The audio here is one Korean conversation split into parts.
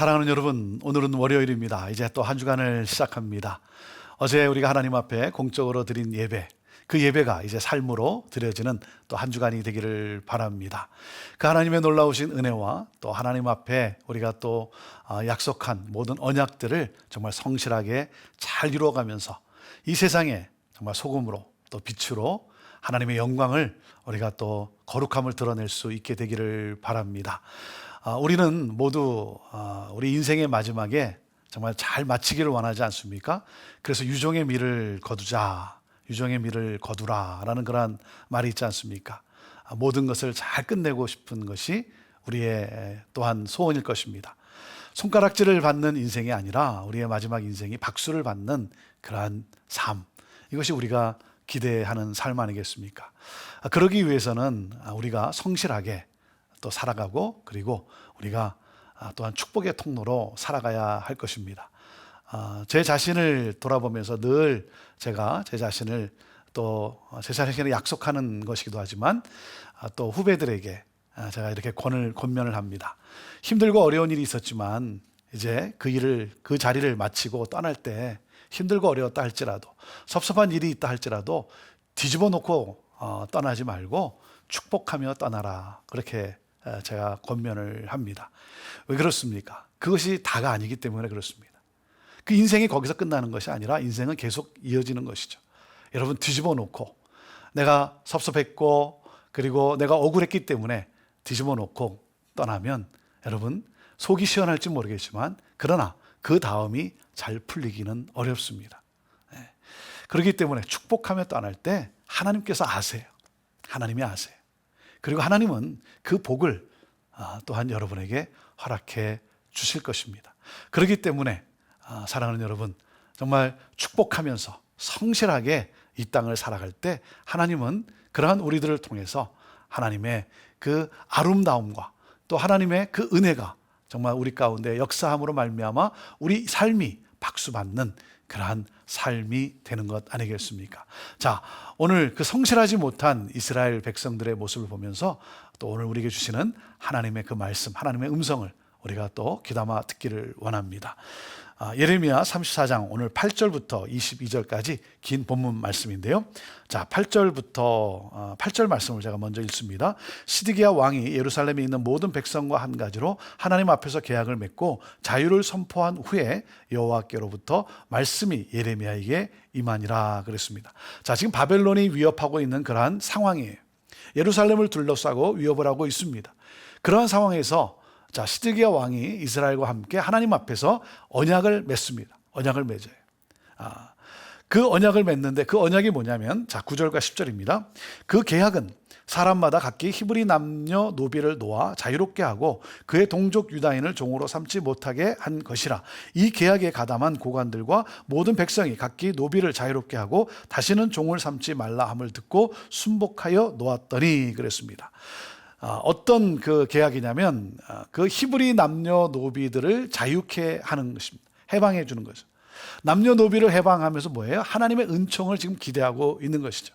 사랑하는 여러분, 오늘은 월요일입니다. 이제 또 한 주간을 시작합니다. 어제 우리가 하나님 앞에 공적으로 드린 예배, 그 예배가 이제 삶으로 드려지는 또 한 주간이 되기를 바랍니다. 그 하나님의 놀라우신 은혜와 또 하나님 앞에 우리가 또 약속한 모든 언약들을 정말 성실하게 잘 이루어가면서 이 세상에 정말 소금으로 또 빛으로 하나님의 영광을 우리가 또 거룩함을 드러낼 수 있게 되기를 바랍니다. 우리는 모두 우리 인생의 마지막에 정말 잘 마치기를 원하지 않습니까? 그래서 유종의 미를 거두자, 유종의 미를 거두라 라는 그런 말이 있지 않습니까? 모든 것을 잘 끝내고 싶은 것이 우리의 또한 소원일 것입니다. 손가락질을 받는 인생이 아니라 우리의 마지막 인생이 박수를 받는 그러한 삶, 이것이 우리가 기대하는 삶 아니겠습니까? 그러기 위해서는 우리가 성실하게 또 살아가고, 그리고 우리가 또한 축복의 통로로 살아가야 할 것입니다. 제 자신을 돌아보면서 늘 제가 제 자신을 또 제 자신에게 약속하는 것이기도 하지만 또 후배들에게 제가 이렇게 권면을 합니다. 힘들고 어려운 일이 있었지만 이제 그 자리를 마치고 떠날 때 힘들고 어려웠다 할지라도, 섭섭한 일이 있다 할지라도 뒤집어 놓고 떠나지 말고 축복하며 떠나라, 그렇게 제가 권면을 합니다. 왜 그렇습니까? 그것이 다가 아니기 때문에 그렇습니다. 그 인생이 거기서 끝나는 것이 아니라 인생은 계속 이어지는 것이죠. 여러분, 뒤집어 놓고 내가 섭섭했고 그리고 내가 억울했기 때문에 뒤집어 놓고 떠나면 여러분 속이 시원할지 모르겠지만, 그러나 그 다음이 잘 풀리기는 어렵습니다. 그렇기 때문에 축복하며 떠날 때 하나님께서 아세요. 하나님이 아세요. 그리고 하나님은 그 복을 또한 여러분에게 허락해 주실 것입니다. 그렇기 때문에 사랑하는 여러분, 정말 축복하면서 성실하게 이 땅을 살아갈 때 하나님은 그러한 우리들을 통해서 하나님의 그 아름다움과 또 하나님의 그 은혜가 정말 우리 가운데 역사함으로 말미암아 우리 삶이 박수받는 그러한 삶이 되는 것 아니겠습니까? 자, 오늘 그 성실하지 못한 이스라엘 백성들의 모습을 보면서 또 오늘 우리에게 주시는 하나님의 그 말씀, 하나님의 음성을 우리가 또 귀담아 듣기를 원합니다. 예레미야 34장 오늘 8절부터 22절까지 긴 본문 말씀인데요. 자, 8절 말씀을 제가 먼저 읽습니다. 시드기야 왕이 예루살렘에 있는 모든 백성과 한 가지로 하나님 앞에서 계약을 맺고 자유를 선포한 후에 여호와께로부터 말씀이 예레미야에게 임하니라 그랬습니다. 자, 지금 바벨론이 위협하고 있는 그러한 상황이에요. 예루살렘을 둘러싸고 위협을 하고 있습니다. 그러한 상황에서 자, 시드기야 왕이 이스라엘과 함께 하나님 앞에서 언약을 맺습니다. 언약을 맺어요. 그 언약을 맺는데 그 언약이 뭐냐면, 자, 9절과 10절입니다. 그 계약은 사람마다 각기 히브리 남녀 노비를 놓아 자유롭게 하고 그의 동족 유다인을 종으로 삼지 못하게 한 것이라. 이 계약에 가담한 고관들과 모든 백성이 각기 노비를 자유롭게 하고 다시는 종을 삼지 말라 함을 듣고 순복하여 놓았더니 그랬습니다. 어떤 그 계약이냐면 그 히브리 남녀 노비들을 자유케 하는 것입니다. 해방해 주는 거죠. 남녀 노비를 해방하면서 뭐예요? 하나님의 은총을 지금 기대하고 있는 것이죠.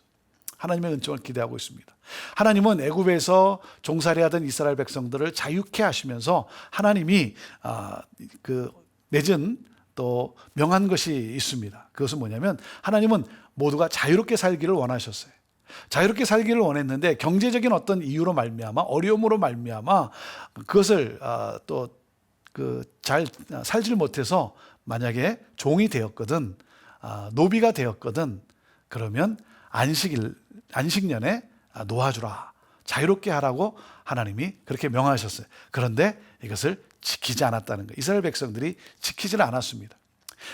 하나님의 은총을 기대하고 있습니다. 하나님은 애굽에서 종살이하던 이스라엘 백성들을 자유케 하시면서 하나님이 그 맺은 또 명한 것이 있습니다. 그것은 뭐냐면 하나님은 모두가 자유롭게 살기를 원하셨어요. 자유롭게 살기를 원했는데 경제적인 어떤 이유로 말미암아, 어려움으로 말미암아 그것을 또 그 잘 살지를 못해서 만약에 종이 되었거든, 노비가 되었거든, 그러면 안식년에 놓아주라, 자유롭게 하라고 하나님이 그렇게 명하셨어요. 그런데 이것을 지키지 않았다는 거예요. 이스라엘 백성들이 지키지를 않았습니다.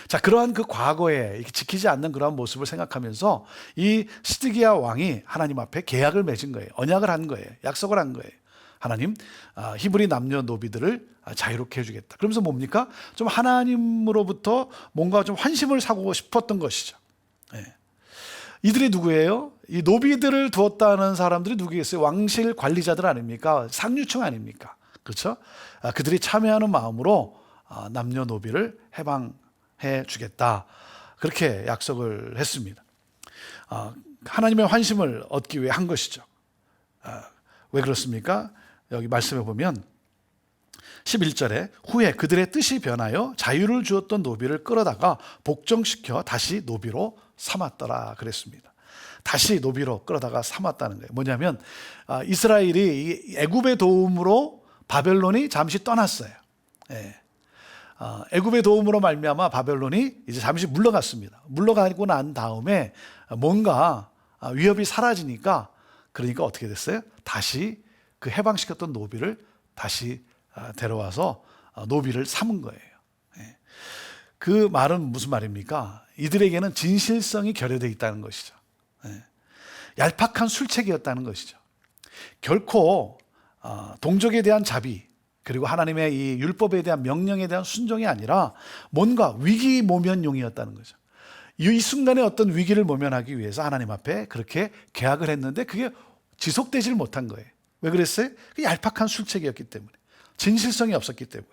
자, 그러한 그 과거에 지키지 않는 그러한 모습을 생각하면서 이 시드기야 왕이 하나님 앞에 계약을 맺은 거예요. 언약을 한 거예요. 약속을 한 거예요. 하나님, 히브리 남녀 노비들을 자유롭게 해주겠다. 그러면서 뭡니까? 좀 하나님으로부터 뭔가 좀 환심을 사고 싶었던 것이죠. 네. 이들이 누구예요? 이 노비들을 두었다는 사람들이 누구겠어요? 왕실 관리자들 아닙니까? 상류층 아닙니까? 그렇죠? 그들이 참여하는 마음으로 남녀 노비를 해방해 주겠다, 그렇게 약속을 했습니다. 하나님의 환심을 얻기 위해 한 것이죠. 왜 그렇습니까? 여기 말씀해 보면 11절에 후에 그들의 뜻이 변하여 자유를 주었던 노비를 끌어다가 복종시켜 다시 노비로 삼았더라 그랬습니다. 다시 노비로 끌어다가 삼았다는 거예요. 뭐냐면 이스라엘이 애굽의 도움으로 바벨론이 잠시 떠났어요. 예. 애굽의 도움으로 말미암아 바벨론이 이제 잠시 물러갔습니다. 물러가고 난 다음에 뭔가 위협이 사라지니까, 그러니까 어떻게 됐어요? 다시 그 해방시켰던 노비를 다시 데려와서 노비를 삼은 거예요. 예. 그 말은 무슨 말입니까? 이들에게는 진실성이 결여되어 있다는 것이죠. 예. 얄팍한 술책이었다는 것이죠. 결코 동족에 대한 자비, 그리고 하나님의 이 율법에 대한 명령에 대한 순종이 아니라 뭔가 위기 모면용이었다는 거죠. 이 순간에 어떤 위기를 모면하기 위해서 하나님 앞에 그렇게 계약을 했는데 그게 지속되질 못한 거예요. 왜 그랬어요? 그 얄팍한 술책이었기 때문에, 진실성이 없었기 때문에.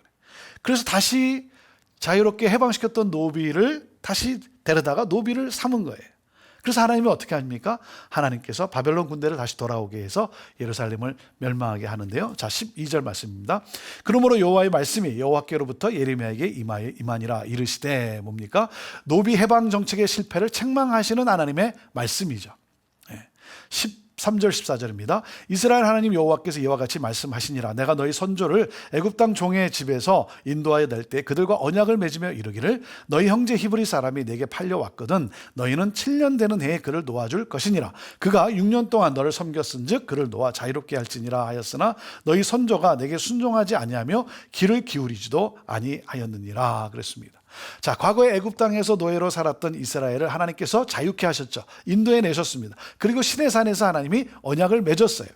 그래서 다시 자유롭게 해방시켰던 노비를 다시 데려다가 노비를 삼은 거예요. 그래서 하나님이 어떻게 합니까? 하나님께서 바벨론 군대를 다시 돌아오게 해서 예루살렘을 멸망하게 하는데요. 자, 12절 말씀입니다. 그러므로 여호와의 말씀이 여호와께로부터 예레미야에게 임하니라 이르시되, 뭡니까? 노비 해방 정책의 실패를 책망하시는 하나님의 말씀이죠. 13절 14절입니다. 이스라엘 하나님 여호와께서 이와 같이 말씀하시니라. 내가 너희 선조를 애굽 땅 종의 집에서 인도하여 낼 때 그들과 언약을 맺으며 이르기를, 너희 형제 히브리 사람이 내게 팔려왔거든 너희는 7년 되는 해에 그를 놓아줄 것이니라. 그가 6년 동안 너를 섬겼은즉 그를 놓아 자유롭게 할지니라 하였으나 너희 선조가 내게 순종하지 아니하며 귀를 기울이지도 아니하였느니라 그랬습니다. 자, 과거에 애굽 땅에서 노예로 살았던 이스라엘을 하나님께서 자유케 하셨죠. 인도해 내셨습니다. 그리고 시내산에서 하나님이 언약을 맺었어요.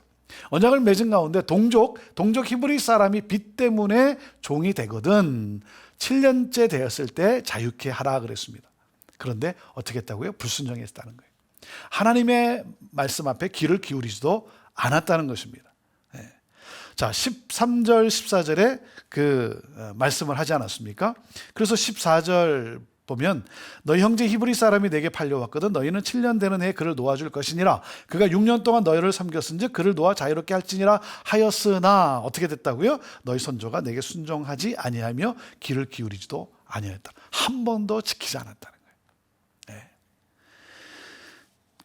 언약을 맺은 가운데 동족 히브리 사람이 빚 때문에 종이 되거든 7년째 되었을 때 자유케 하라 그랬습니다. 그런데 어떻게 했다고요? 불순종했다는 거예요. 하나님의 말씀 앞에 귀를 기울이지도 않았다는 것입니다. 자, 13절 14절에 그 말씀을 하지 않았습니까? 그래서 14절 보면 너희 형제 히브리 사람이 내게 팔려왔거든 너희는 7년 되는 해에 그를 놓아줄 것이니라. 그가 6년 동안 너희를 섬겼은즉 그를 놓아 자유롭게 할지니라 하였으나 어떻게 됐다고요? 너희 선조가 내게 순종하지 아니하며 귀를 기울이지도 아니하였다. 한 번도 지키지 않았다는 거예요.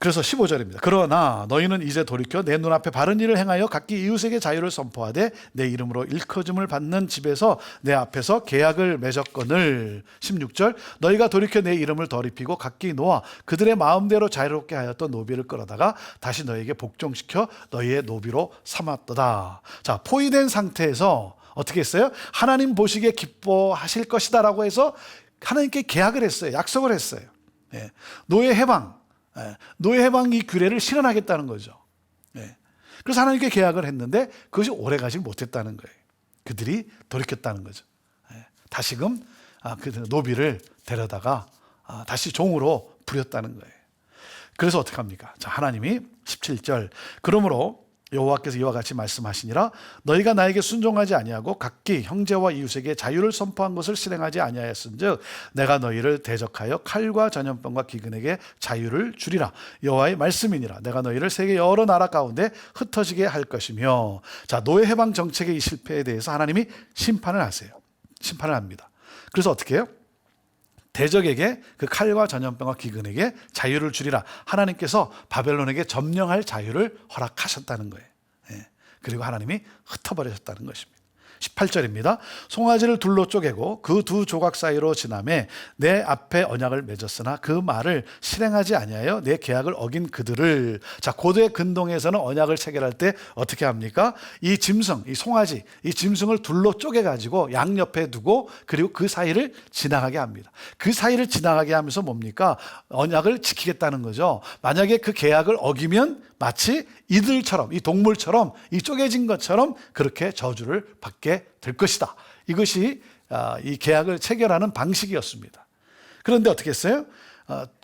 그래서 15절입니다. 그러나 너희는 이제 돌이켜 내 눈앞에 바른 일을 행하여 각기 이웃에게 자유를 선포하되 내 이름으로 일컬음을 받는 집에서 내 앞에서 계약을 맺었거늘. 16절 너희가 돌이켜 내 이름을 더럽히고 각기 놓아 그들의 마음대로 자유롭게 하였던 노비를 끌어다가 다시 너희에게 복종시켜 너희의 노비로 삼았도다. 자, 포위된 상태에서 어떻게 했어요? 하나님 보시기에 기뻐하실 것이다 라고 해서 하나님께 계약을 했어요. 약속을 했어요. 노예 해방, 노예 해방 이 규례를 실현하겠다는 거죠. 그래서 하나님께 계약을 했는데 그것이 오래가지 못했다는 거예요. 그들이 돌이켰다는 거죠. 다시금 그 노비를 데려다가 다시 종으로 부렸다는 거예요. 그래서 어떻게 합니까? 자, 하나님이 17절 그러므로 여호와께서 이와 같이 말씀하시니라. 너희가 나에게 순종하지 아니하고 각기 형제와 이웃에게 자유를 선포한 것을 실행하지 아니하였은즉 내가 너희를 대적하여 칼과 전염병과 기근에게 자유를 주리라. 여호와의 말씀이니라. 내가 너희를 세계 여러 나라 가운데 흩어지게 할 것이며. 자, 노예 해방 정책의 이 실패에 대해서 하나님이 심판을 하세요. 심판을 합니다. 그래서 어떻게 해요? 대적에게 그 칼과 전염병과 기근에게 자유를 주리라. 하나님께서 바벨론에게 점령할 자유를 허락하셨다는 거예요. 그리고 하나님이 흩어버리셨다는 것입니다. 18절입니다. 송아지를 둘로 쪼개고 그 두 조각 사이로 지나매 내 앞에 언약을 맺었으나 그 말을 실행하지 아니하여 내 계약을 어긴 그들을. 자, 고대 근동에서는 언약을 체결할 때 어떻게 합니까? 이 짐승, 이 송아지, 이 짐승을 둘로 쪼개가지고 양옆에 두고 그리고 그 사이를 지나가게 합니다. 그 사이를 지나가게 하면서 뭡니까? 언약을 지키겠다는 거죠. 만약에 그 계약을 어기면 마치 이들처럼, 이 동물처럼, 이 쪼개진 것처럼 그렇게 저주를 받게 될 것이다. 이것이 이 계약을 체결하는 방식이었습니다. 그런데 어떻게 했어요?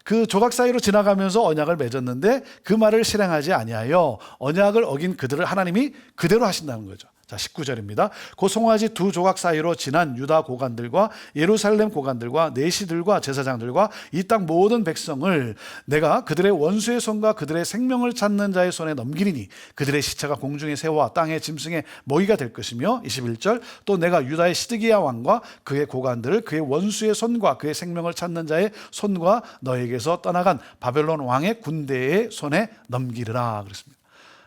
그 조각 사이로 지나가면서 언약을 맺었는데 그 말을 실행하지 아니하여 언약을 어긴 그들을 하나님이 그대로 하신다는 거죠. 자, 19절입니다. 그 송아지 두 조각 사이로 지난 유다 고관들과 예루살렘 고관들과 내시들과 제사장들과 이 땅 모든 백성을 내가 그들의 원수의 손과 그들의 생명을 찾는 자의 손에 넘기리니 그들의 시체가 공중의 새와 땅의 짐승의 먹이가 될 것이며 21절 또 내가 유다의 시드기야 왕과 그의 고관들을 그의 원수의 손과 그의 생명을 찾는 자의 손과 너에게서 떠나간 바벨론 왕의 군대의 손에 넘기리라 그랬습니다.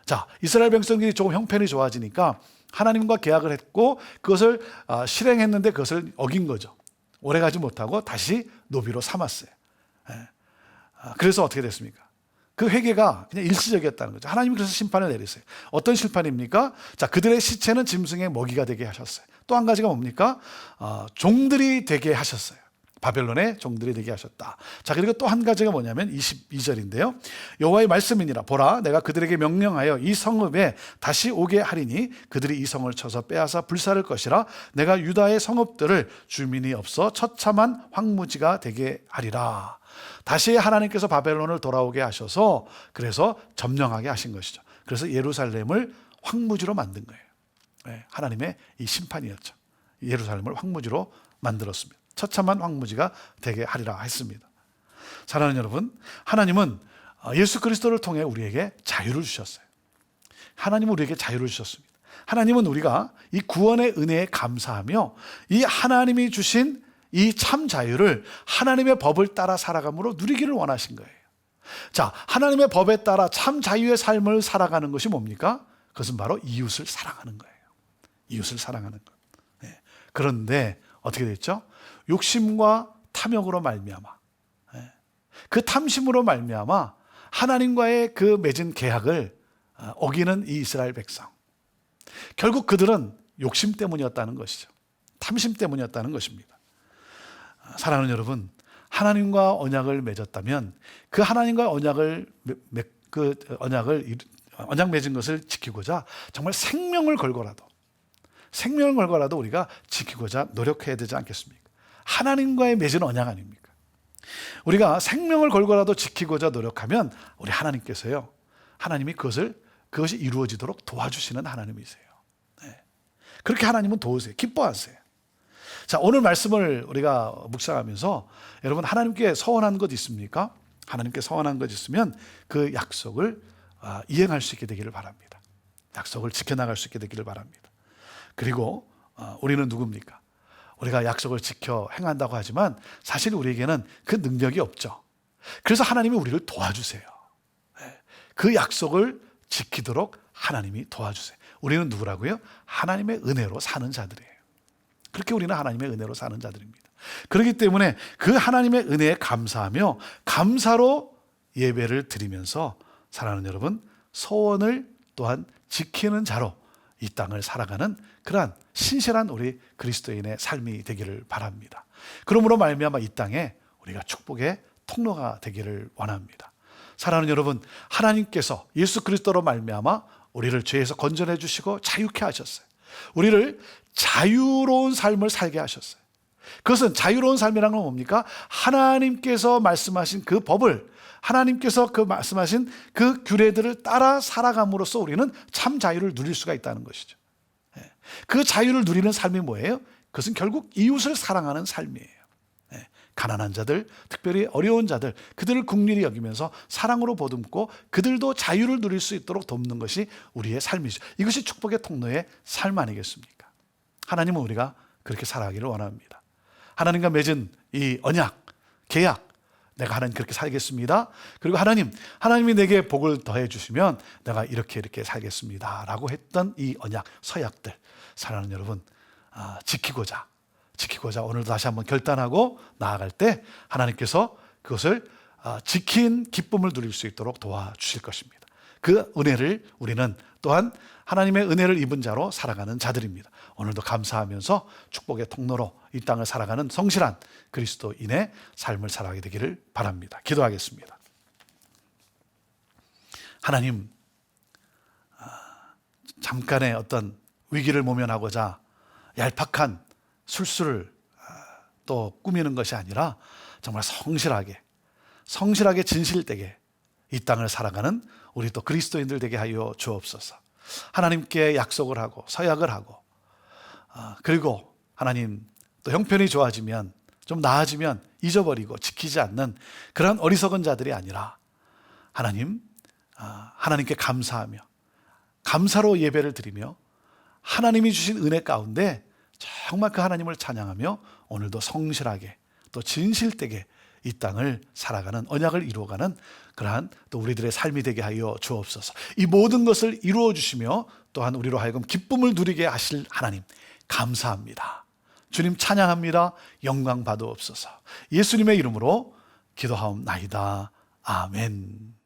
자, 이스라엘 백성들이 조금 형편이 좋아지니까 하나님과 계약을 했고 그것을 실행했는데 그것을 어긴 거죠. 오래가지 못하고 다시 노비로 삼았어요. 그래서 어떻게 됐습니까? 그 회개가 그냥 일시적이었다는 거죠. 하나님이 그래서 심판을 내리세요. 어떤 심판입니까? 자, 그들의 시체는 짐승의 먹이가 되게 하셨어요. 또 한 가지가 뭡니까? 종들이 되게 하셨어요. 바벨론의 종들이 되게 하셨다. 자, 그리고 또 한 가지가 뭐냐면 22절인데요. 여호와의 말씀이니라. 보라, 내가 그들에게 명령하여 이 성읍에 다시 오게 하리니 그들이 이 성을 쳐서 빼앗아 불사를 것이라. 내가 유다의 성읍들을 주민이 없어 처참한 황무지가 되게 하리라. 다시 하나님께서 바벨론을 돌아오게 하셔서 그래서 점령하게 하신 것이죠. 그래서 예루살렘을 황무지로 만든 거예요. 하나님의 이 심판이었죠. 예루살렘을 황무지로 만들었습니다. 처참한 황무지가 되게 하리라 했습니다. 사랑하는 여러분, 하나님은 예수 그리스도를 통해 우리에게 자유를 주셨어요. 하나님은 우리에게 자유를 주셨습니다. 하나님은 우리가 이 구원의 은혜에 감사하며 이 하나님이 주신 이 참 자유를 하나님의 법을 따라 살아감으로 누리기를 원하신 거예요. 자, 하나님의 법에 따라 참 자유의 삶을 살아가는 것이 뭡니까? 그것은 바로 이웃을 사랑하는 거예요. 이웃을 사랑하는 것. 그런데 어떻게 됐죠? 욕심과 탐욕으로 말미암아, 그 탐심으로 말미암아 하나님과의 그 맺은 계약을 어기는 이 이스라엘 백성. 결국 그들은 욕심 때문이었다는 것이죠. 탐심 때문이었다는 것입니다. 사랑하는 여러분, 하나님과 언약을 맺었다면 그 하나님과 언약 맺은 것을 지키고자 정말 생명을 걸고라도 우리가 지키고자 노력해야 되지 않겠습니까? 하나님과의 맺은 언약 아닙니까? 우리가 생명을 걸고라도 지키고자 노력하면 우리 하나님께서요, 하나님이 그것이 이루어지도록 도와주시는 하나님이세요. 그렇게 하나님은 도우세요. 기뻐하세요. 자, 오늘 말씀을 우리가 묵상하면서 여러분, 하나님께 서원한 것 있습니까? 하나님께 서원한 것 있으면 그 약속을 이행할 수 있게 되기를 바랍니다. 약속을 지켜나갈 수 있게 되기를 바랍니다. 그리고 우리는 누굽니까? 우리가 약속을 지켜 행한다고 하지만 사실 우리에게는 그 능력이 없죠. 그래서 하나님이 우리를 도와주세요. 그 약속을 지키도록 하나님이 도와주세요. 우리는 누구라고요? 하나님의 은혜로 사는 자들이에요. 그렇게 우리는 하나님의 은혜로 사는 자들입니다. 그렇기 때문에 그 하나님의 은혜에 감사하며 감사로 예배를 드리면서 사랑하는 여러분, 소원을 또한 지키는 자로 이 땅을 살아가는 그러한 신실한 우리 그리스도인의 삶이 되기를 바랍니다. 그러므로 말미암아 이 땅에 우리가 축복의 통로가 되기를 원합니다. 사랑하는 여러분, 하나님께서 예수 그리스도로 말미암아 우리를 죄에서 건져내 주시고 자유케 하셨어요. 우리를 자유로운 삶을 살게 하셨어요. 그것은 자유로운 삶이라는 건 뭡니까? 하나님께서 말씀하신 그 법을, 하나님께서 그 말씀하신 그 규례들을 따라 살아감으로써 우리는 참 자유를 누릴 수가 있다는 것이죠. 그 자유를 누리는 삶이 뭐예요? 그것은 결국 이웃을 사랑하는 삶이에요. 가난한 자들, 특별히 어려운 자들, 그들을 긍휼히 여기면서 사랑으로 보듬고 그들도 자유를 누릴 수 있도록 돕는 것이 우리의 삶이죠. 이것이 축복의 통로의 삶 아니겠습니까? 하나님은 우리가 그렇게 살아가기를 원합니다. 하나님과 맺은 이 언약, 계약, 내가 하나님 그렇게 살겠습니다. 그리고 하나님이 내게 복을 더해 주시면 내가 이렇게 살겠습니다 라고 했던 이 언약, 서약들, 사랑하는 여러분, 지키고자 오늘도 다시 한번 결단하고 나아갈 때 하나님께서 그것을 지킨 기쁨을 누릴 수 있도록 도와주실 것입니다. 그 은혜를 우리는 또한 하나님의 은혜를 입은 자로 살아가는 자들입니다. 오늘도 감사하면서 축복의 통로로 이 땅을 살아가는 성실한 그리스도인의 삶을 살아가게 되기를 바랍니다. 기도하겠습니다. 하나님, 잠깐의 어떤 위기를 모면하고자 얄팍한 술수를 또 꾸미는 것이 아니라 정말 성실하게 진실되게 이 땅을 살아가는 우리 또 그리스도인들 되게 하여 주옵소서. 하나님께 약속을 하고 서약을 하고 그리고 하나님 또 형편이 좋아지면 좀 나아지면 잊어버리고 지키지 않는 그런 어리석은 자들이 아니라 하나님께 감사하며 감사로 예배를 드리며 하나님이 주신 은혜 가운데 정말 그 하나님을 찬양하며 오늘도 성실하게 또 진실되게 이 땅을 살아가는 언약을 이루어가는 그러한 또 우리들의 삶이 되게 하여 주옵소서. 이 모든 것을 이루어 주시며 또한 우리로 하여금 기쁨을 누리게 하실 하나님 감사합니다. 주님 찬양합니다. 영광 받으옵소서. 예수님의 이름으로 기도하옵나이다. 아멘.